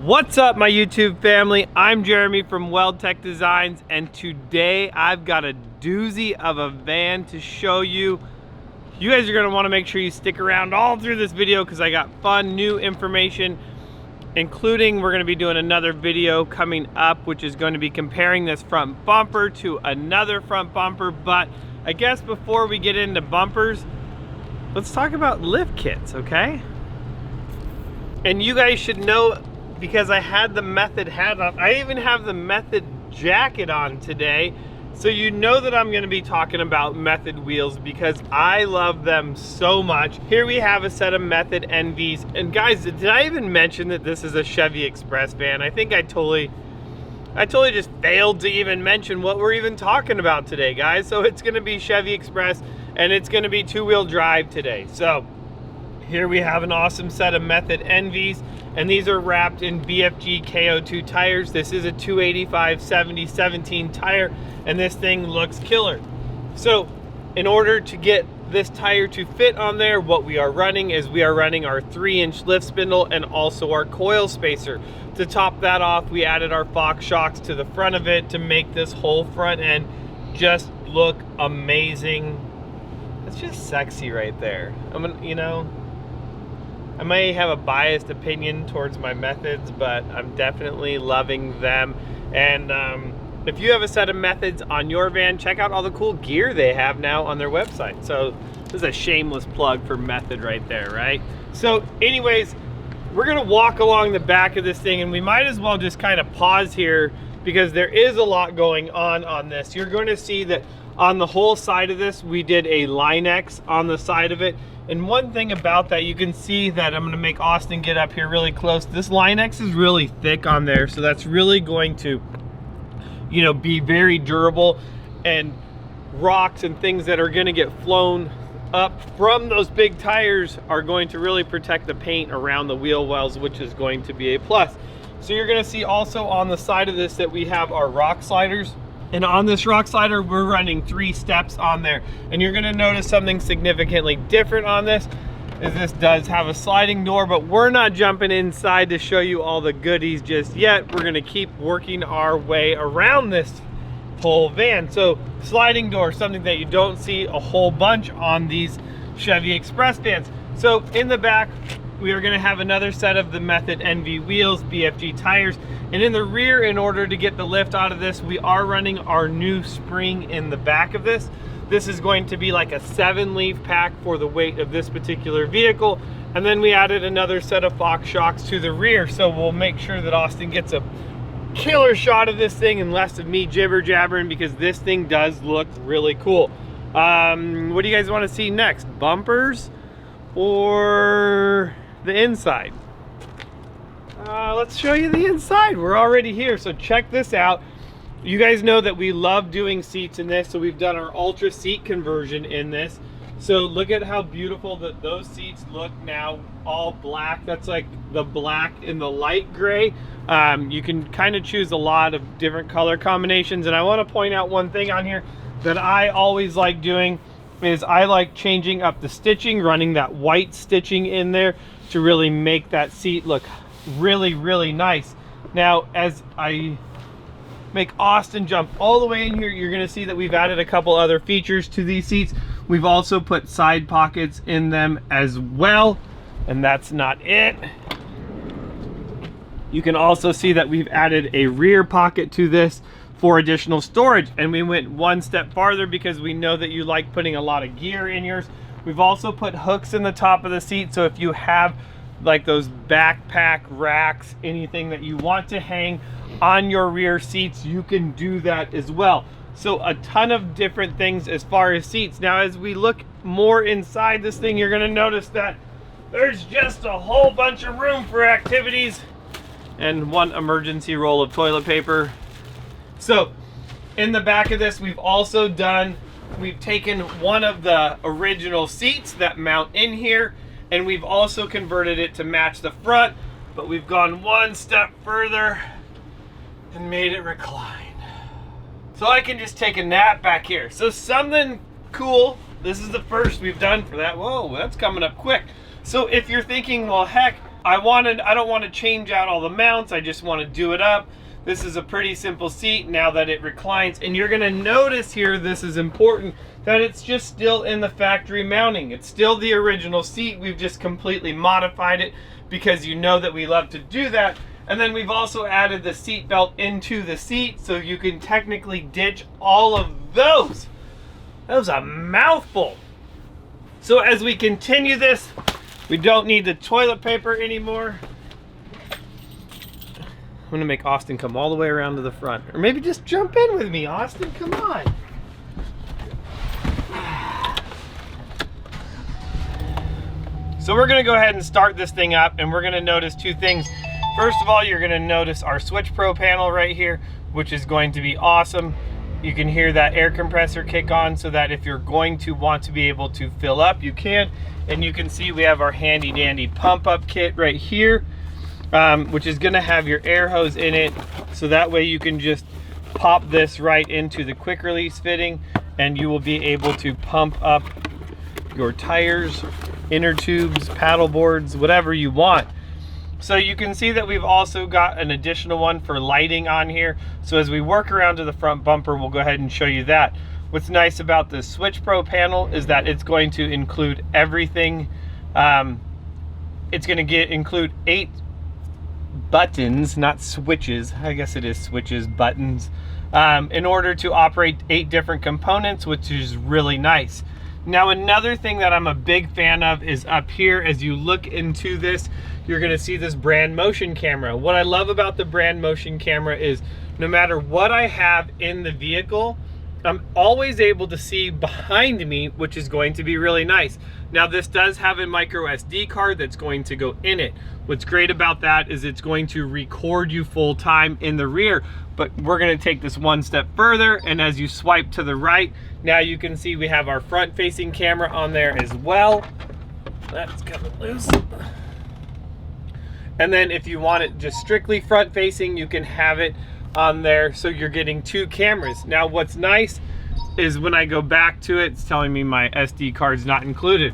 What's up, my YouTube family? I'm Jeremy from WeldTec Designs, and today I've got a doozy of a van to show you. You guys are going to want to make sure you stick around all through this video because I got fun new information, including we're going to be doing another video coming up, which is going to be comparing this front bumper to another front bumper. But I guess before we get into bumpers, let's talk about lift kits, okay? And you guys should know, because I had the Method hat on, I even have the Method jacket on today, so you know that I'm going to be talking about Method wheels because I love them so much. Here we have a set of Method NVs, and guys, did I even mention that this is a Chevy Express van? I think I totally just failed to even mention what we're even talking about today, guys. So it's going to be Chevy Express, and it's going to be two-wheel drive today. So here we have an awesome set of Method NVs, and these are wrapped in BFG KO2 tires. This is a 285/70/17 tire, and this thing looks killer. So in order to get this tire to fit on there, what we are running is we are running our 3-inch lift spindle and also our coil spacer. To top that off, we added our Fox shocks to the front of it to make this whole front end just look amazing. It's just sexy right there. I may have a biased opinion towards my Methods, but I'm definitely loving them. And if you have a set of Methods on your van, check out all the cool gear they have now on their website. So this is a shameless plug for Method right there, right? So anyways, we're gonna walk along the back of this thing, and we might as well just kind of pause here because there is a lot going on this. You're going to see that on the whole side of this, we did a Line-X on the side of it. And one thing about that, you can see that I'm gonna make Austin get up here really close. This Line-X is really thick on there, so that's really going to, be very durable, and rocks and things that are gonna get flown up from those big tires are going to really protect the paint around the wheel wells, which is going to be a plus. So you're gonna see also on the side of this that we have our rock sliders. And on this rock slider, we're running 3 steps on there. And you're gonna notice something significantly different on this, is this does have a sliding door, but we're not jumping inside to show you all the goodies just yet. We're gonna keep working our way around this whole van. So sliding door, something that you don't see a whole bunch on these Chevy Express vans. So in the back, we are gonna have another set of the Method NV wheels, BFG tires. And in the rear, in order to get the lift out of this, we are running our new spring in the back of this. This is going to be like a 7-leaf pack for the weight of this particular vehicle. And then we added another set of Fox shocks to the rear. So we'll make sure that Austin gets a killer shot of this thing and less of me jibber jabbering, because this thing does look really cool. What do you guys want to see next? Bumpers or the inside? Let's show you the inside. We're already here, so check this out. You guys know that we love doing seats in this, so we've done our ultra seat conversion in this. So look at how beautiful that those seats look now, all black. That's like the black in the light gray. You can kind of choose a lot of different color combinations, and I want to point out one thing on here that I always like doing is I like changing up the stitching, running that white stitching in there to really make that seat look really nice. Now, as I make Austin jump all the way in here, you're gonna see that we've added a couple other features to these seats. We've also put side pockets in them as well, and that's not it. You can also see that we've added a rear pocket to this for additional storage, and we went one step farther because we know that you like putting a lot of gear in yours. We've also put hooks in the top of the seat, so if you have like those backpack racks, anything that you want to hang on your rear seats, you can do that as well. So a ton of different things as far as seats. Now, as we look more inside this thing, you're gonna notice that there's just a whole bunch of room for activities and one emergency roll of toilet paper. So in the back of this, we've taken one of the original seats that mount in here, and we've also converted it to match the front, but we've gone one step further and made it recline. So I can just take a nap back here. So something cool, this is the first we've done for that. Whoa, that's coming up quick. So if you're thinking, well, heck, I don't want to change out all the mounts. I just want to do it up. This is a pretty simple seat now that it reclines, and you're gonna notice here, this is important, that it's just still in the factory mounting. It's still the original seat. We've just completely modified it because you know that we love to do that. And then we've also added the seat belt into the seat, so you can technically ditch all of those. That was a mouthful. So as we continue this, we don't need the toilet paper anymore. I'm gonna make Austin come all the way around to the front. Or maybe just jump in with me, Austin, come on. So we're gonna go ahead and start this thing up, and we're gonna notice two things. First of all, you're gonna notice our Switch Pro panel right here, which is going to be awesome. You can hear that air compressor kick on, so that if you're going to want to be able to fill up, you can. And you can see we have our handy dandy pump up kit right here. Which is gonna have your air hose in it, so that way you can just pop this right into the quick release fitting, and you will be able to pump up your tires, inner tubes, paddle boards, whatever you want. So you can see that we've also got an additional one for lighting on here. So as we work around to the front bumper, we'll go ahead and show you that. What's nice about the Switch Pro panel is that it's going to include everything. It's gonna include 8 buttons, not switches. I guess it is switches, buttons, in order to operate 8 different components, which is really nice. Now, another thing that I'm a big fan of is up here. As you look into this, you're gonna see this brand motion camera. What I love about the brand motion camera is no matter what I have in the vehicle, I'm always able to see behind me, which is going to be really nice. Now, this does have a micro SD card that's going to go in it. What's great about that is it's going to record you full time in the rear, but we're gonna take this one step further, and as you swipe to the right, now you can see we have our front facing camera on there as well. That's coming loose. And then if you want it just strictly front facing, you can have it on there, so you're getting 2 cameras. Now, what's nice is when I go back to it, it's telling me my SD card's not included.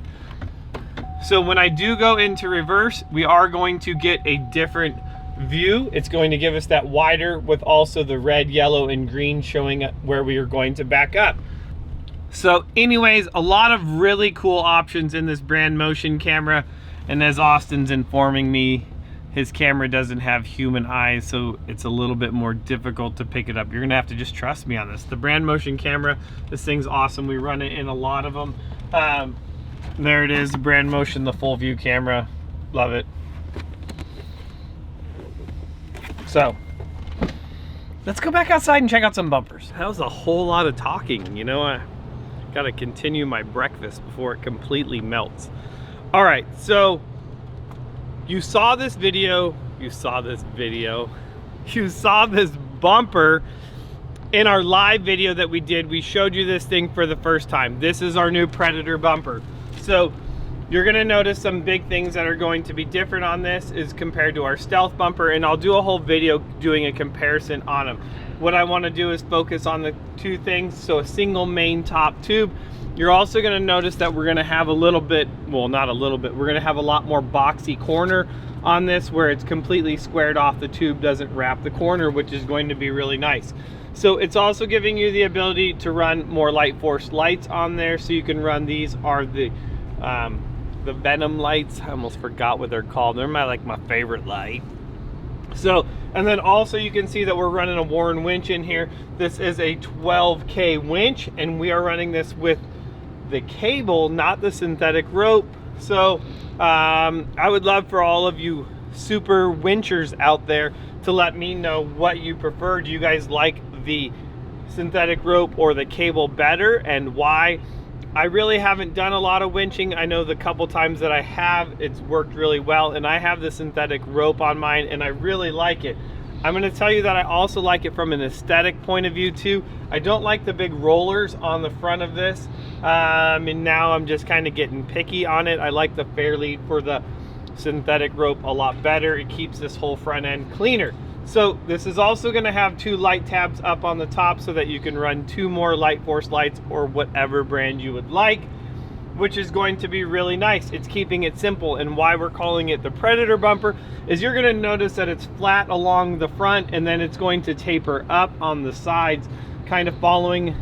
So when I do go into reverse, we are going to get a different view. It's going to give us that wider with also the red, yellow, and green showing where we are going to back up. So anyways, a lot of really cool options in this brand motion camera. And as Austin's informing me, his camera doesn't have human eyes, so it's a little bit more difficult to pick it up. You're gonna have to just trust me on this. The brand motion camera, this thing's awesome. We run it in a lot of them. There it is, brand motion, the full view camera. Love it. So, let's go back outside and check out some bumpers. That was a whole lot of talking. You know, I gotta continue my breakfast before it completely melts. All right, so you saw this bumper in our live video that we did. We showed you this thing for the first time. This is our new Predator bumper. So you're gonna notice some big things that are going to be different on this is compared to our Stealth bumper, and I'll do a whole video doing a comparison on them. What I wanna do is focus on the 2 things. So a single main top tube. You're also gonna notice that we're gonna have a little bit, well, not a little bit, we're gonna have a lot more boxy corner on this, where it's completely squared off. The tube doesn't wrap the corner, which is going to be really nice. So it's also giving you the ability to run more light force lights on there. So you can run, these are the Venom lights. I almost forgot what they're called. They're my favorite light. So, and then also you can see that we're running a Warren winch in here. This is a 12K winch, and we are running this with the cable, not the synthetic rope. So I would love for all of you super winchers out there to let me know what you prefer. Do you guys like the synthetic rope or the cable better, and why? I really haven't done a lot of winching. I know the couple times that I have, it's worked really well, and I have the synthetic rope on mine and I really like it. I'm going to tell you that I also like it from an aesthetic point of view too. I don't like the big rollers on the front of this, and now I'm just kind of getting picky on it. I like the fair lead for the synthetic rope a lot better. It keeps this whole front end cleaner. So this is also going to have 2 light tabs up on the top so that you can run 2 more light force lights or whatever brand you would like. which is going to be really nice. It's keeping it simple, and why we're calling it the Predator bumper is you're gonna notice that it's flat along the front and then it's going to taper up on the sides, kind of following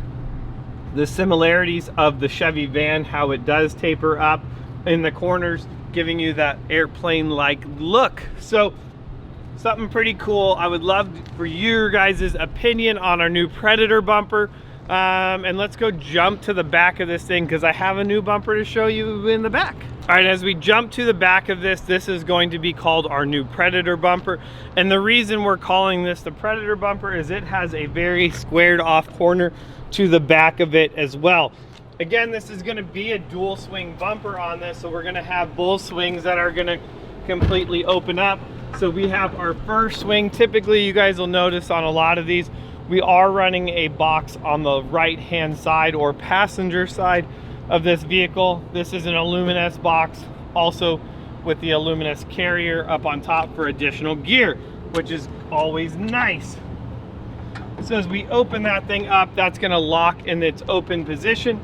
the similarities of the Chevy van, how it does taper up in the corners, giving you that airplane-like look. So something pretty cool. I would love for your guys' opinion on our new Predator bumper. And let's go jump to the back of this thing because I have a new bumper to show you in the back. All right, as we jump to the back of this, this is going to be called our new Predator bumper. And the reason we're calling this the Predator bumper is it has a very squared off corner to the back of it as well. Again, this is gonna be a dual swing bumper on this, so we're gonna have both swings that are gonna completely open up. So we have our first swing. Typically, you guys will notice on a lot of these, we are running a box on the right-hand side or passenger side of this vehicle. This is an aluminous box, also with the aluminous carrier up on top for additional gear, which is always nice. So as we open that thing up, that's gonna lock in its open position.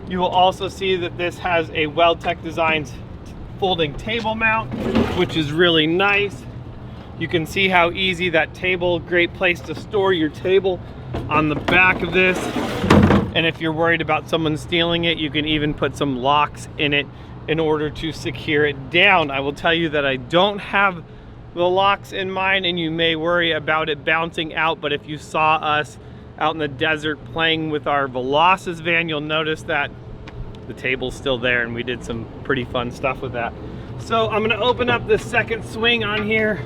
You will also see that this has a WeldTec Designs folding table mount, which is really nice. You can see how easy that table, great place to store your table on the back of this. And if you're worried about someone stealing it, you can even put some locks in it in order to secure it down. I will tell you that I don't have the locks in mine, and you may worry about it bouncing out, but if you saw us out in the desert playing with our Velocis van, you'll notice that the table's still there, and we did some pretty fun stuff with that. So I'm gonna open up the second swing on here.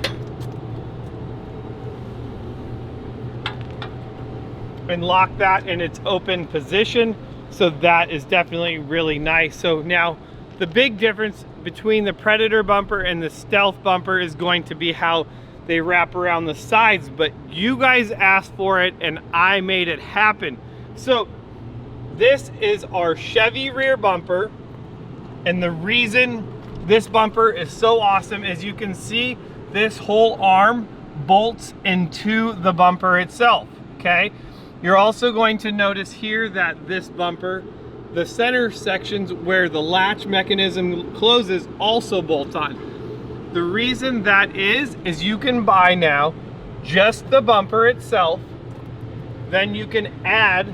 And lock that in its open position. So that is definitely really nice. So now the big difference between the Predator bumper and the Stealth bumper is going to be how they wrap around the sides, but you guys asked for it and I made it happen. So this is our Chevy rear bumper, and the reason this bumper is so awesome is you can see this whole arm bolts into the bumper itself, okay? You're also going to notice here that this bumper, the center sections where the latch mechanism closes, also bolt on. The reason that is you can buy now just the bumper itself, then you can add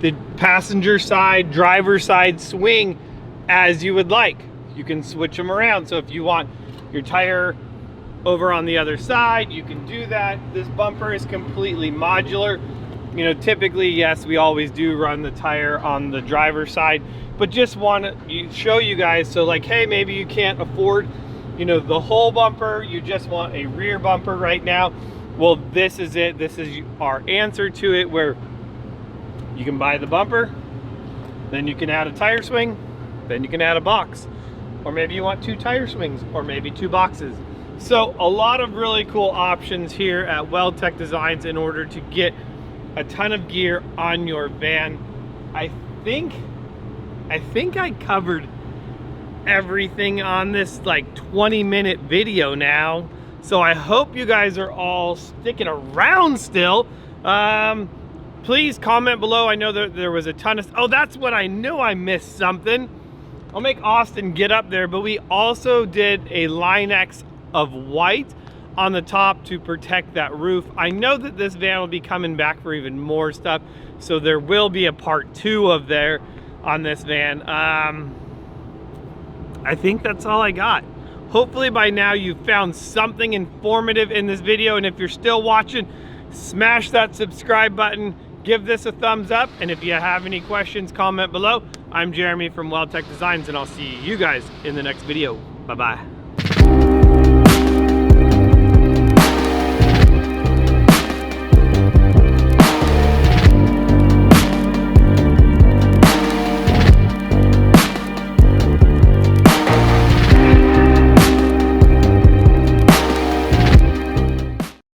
the passenger side, driver side swing as you would like. You can switch them around. So if you want your tire over on the other side, you can do that. This bumper is completely modular. You know, typically, yes, we always do run the tire on the driver's side, but just want to show you guys, so like, hey, maybe you can't afford, you know, the whole bumper, you just want a rear bumper right now. Well, this is it. This is our answer to it, where you can buy the bumper, then you can add a tire swing, then you can add a box, or maybe you want 2 tire swings, or maybe 2 boxes. So a lot of really cool options here at WeldTec Designs in order to get a ton of gear on your van. I think I covered everything on this like 20-minute video now, so I hope you guys are all sticking around still. Please comment below. I know that there was a ton of, oh, that's what I knew. I missed something. I'll make Austin get up there, but we also did a Line-X of white on the top to protect that roof. I know that this van will be coming back for even more stuff, so there will be a part 2 of there on this van. I think that's all I got. Hopefully by now you found something informative in this video, and if you're still watching, smash that subscribe button, give this a thumbs up, and if you have any questions, comment below. I'm Jeremy from WeldTec Designs, and I'll see you guys in the next video. Bye-bye.